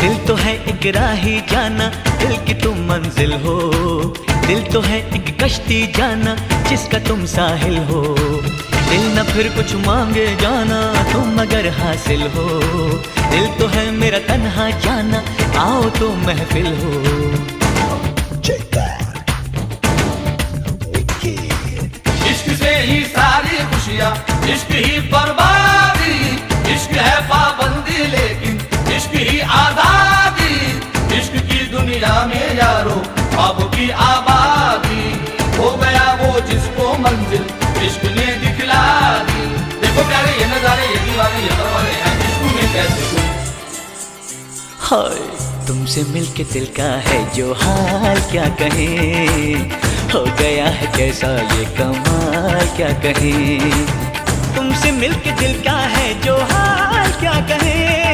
दिल तो है एक राही जाना, दिल की तुम मंजिल हो। दिल तो है एक कश्ती जाना, जिसका तुम साहिल हो। दिल न फिर कुछ मांगे जाना, तुम अगर हासिल हो। दिल तो है मेरा तन्हा जाना, आओ तो महफिल हो। इश्क से ही सारी खुशियाँ, इश्क ही बर्बादी। इश्क है पाबंदी लेकिन इश्क ही आजादी। इश्क की दुनिया में यारो ख्वाब की आबादी। हो गया वो जिसको मंजिल इश्क ने दिखला दी। देखो प्यारे ये नजारे, ये दीवाने, ये परवाने हैं इश्क में कैसे तुम। हाय तुमसे मिलके दिल का है जो हाल, क्या कहें। हो गया है कैसा ये कमाल, क्या कहें। तुमसे मिलके दिल का है जो हाल, क्या कहें।